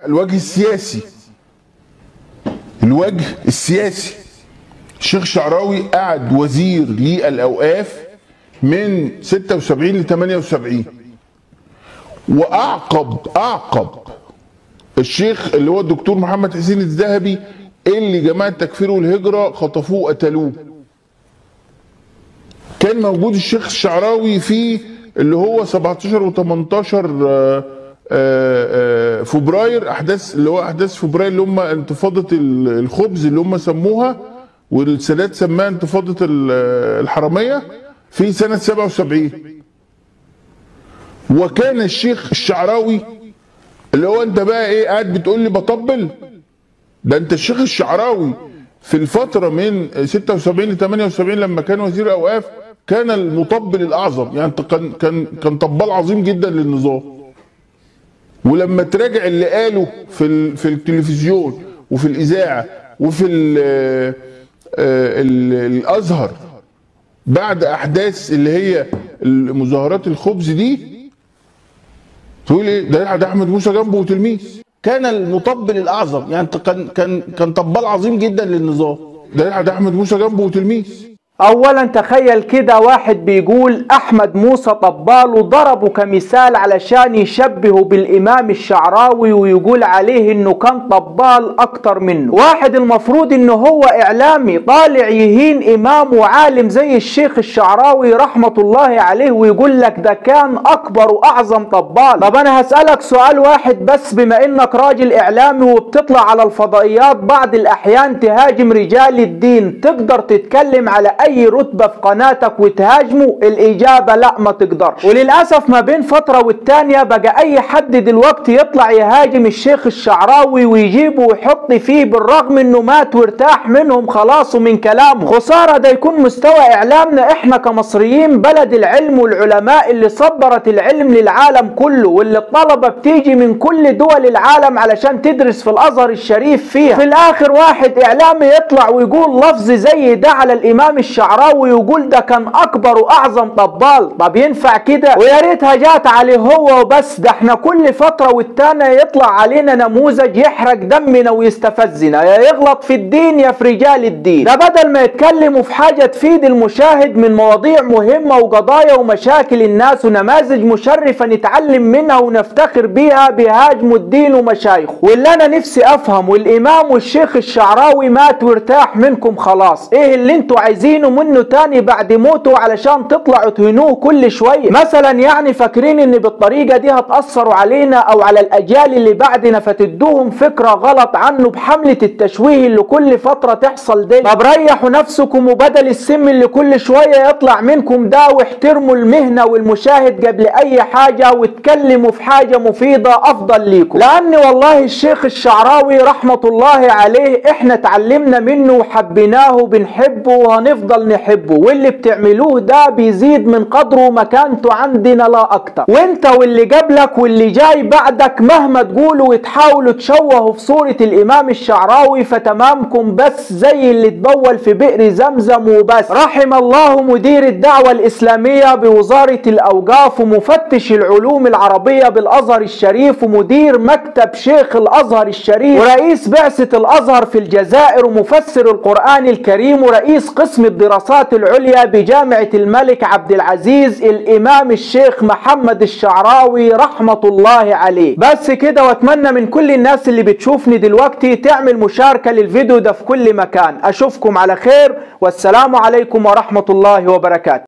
الوجه السياسي، الوجه السياسي الشيخ الشعراوي قعد وزير للأوقاف من 76 ل 78، وأعقب الشيخ اللي هو الدكتور محمد حسين الذهبي اللي جماعة تكفير والهجرة خطفوه وقتلوه. كان موجود الشيخ الشعراوي في اللي هو 17 و 18 فبراير، احداث فبراير اللي هم انتفاضه الخبز اللي هم سموها، والسادات سماها انتفاضه الحراميه في سنه 77. وكان الشيخ الشعراوي اللي هو انت بقى ايه قاعد بتقول لي بطبل؟ ده انت الشيخ الشعراوي في الفتره من 76 ل 78 لما كان وزير اوقاف كان المطبل الاعظم، يعني كان طبال عظيم جدا للنظام. ولما تراجع اللي قاله في التلفزيون وفي الاذاعه وفي الازهر بعد احداث اللي هي مظاهرات الخبز دي، تقول ايه ده احمد موسى جنبه وتلميذ. كان المطبل الاعظم، يعني كان طبال عظيم جدا للنظام. ده احمد موسى جنبه وتلميذ. اولا تخيل كده واحد بيقول احمد موسى طبال وضربه كمثال علشان يشبهه بالامام الشعراوي ويقول عليه انه كان طبال اكتر منه. واحد المفروض انه هو اعلامي طالع يهين امام وعالم زي الشيخ الشعراوي رحمة الله عليه ويقول لك ده كان اكبر واعظم طبال. طب انا هسألك سؤال واحد بس، بما انك راجل اعلامي وبتطلع على الفضائيات بعض الاحيان تهاجم رجال الدين، تقدر تتكلم على اي رتبة في قناتك وتهاجمه؟ الاجابة لا، ما تقدرش. وللأسف ما بين فترة والتانية بقى اي حد دلوقتي يطلع يهاجم الشيخ الشعراوي ويجيبه ويحط فيه، بالرغم انه مات وارتاح منهم خلاص ومن كلامه. خسارة ده يكون مستوى اعلامنا احنا كمصريين، بلد العلم والعلماء اللي صدرت العلم للعالم كله، واللي الطلبة بتيجي من كل دول العالم علشان تدرس في الازهر الشريف فيها. في الاخر واحد اعلامي يطلع ويقول لفظ زي ده على الامام الشعراوي ويقول ده كان اكبر واعظم طبال. طب ينفع كده؟ ويا ريتها جات عليه هو وبس، ده احنا كل فتره والتانيه يطلع علينا نموذج يحرق دمنا ويستفزنا، يا يغلط في الدين يا في رجال الدين. ده بدل ما يتكلموا في حاجه تفيد المشاهد من مواضيع مهمه وقضايا ومشاكل الناس ونماذج مشرفه نتعلم منها ونفتخر بيها، بيهاجموا الدين ومشايخه. واللي انا نفسي افهم، والامام والشيخ الشعراوي مات وارتاح منكم خلاص، ايه اللي انتوا عايزينه منه تاني بعد موته علشان تطلعوا تهنوه كل شويه؟ مثلا يعني فاكرين ان بالطريقه دي هتاثروا علينا او على الاجيال اللي بعدنا فتدوهم فكره غلط عنه بحمله التشويه اللي كل فتره تحصل دي؟ طب ريحوا نفسكم وبدل السم اللي كل شويه يطلع منكم ده، واحترموا المهنه والمشاهد قبل اي حاجه، واتكلموا في حاجه مفيده افضل ليكم. لان والله الشيخ الشعراوي رحمه الله عليه احنا اتعلمنا منه وحبيناه وبنحبه وهنفضل نحبه، واللي بتعملوه ده بيزيد من قدره ومكانته عندنا لا اكتر. وانت واللي قبلك واللي جاي بعدك مهما تقولوا وتحاولوا تشوهوا في صورة الامام الشعراوي فتمامكم بس زي اللي تبول في بئر زمزم وبس. رحم الله مدير الدعوة الاسلامية بوزارة الاوقاف ومفتش العلوم العربية بالازهر الشريف ومدير مكتب شيخ الازهر الشريف ورئيس بعثة الازهر في الجزائر ومفسر القرآن الكريم ورئيس قسم الدراسات العليا بجامعة الملك عبد العزيز الإمام الشيخ محمد الشعراوي رحمة الله عليه. بس كده، واتمنى من كل الناس اللي بتشوفني دلوقتي تعمل مشاركة للفيديو ده في كل مكان. أشوفكم على خير والسلام عليكم ورحمة الله وبركاته.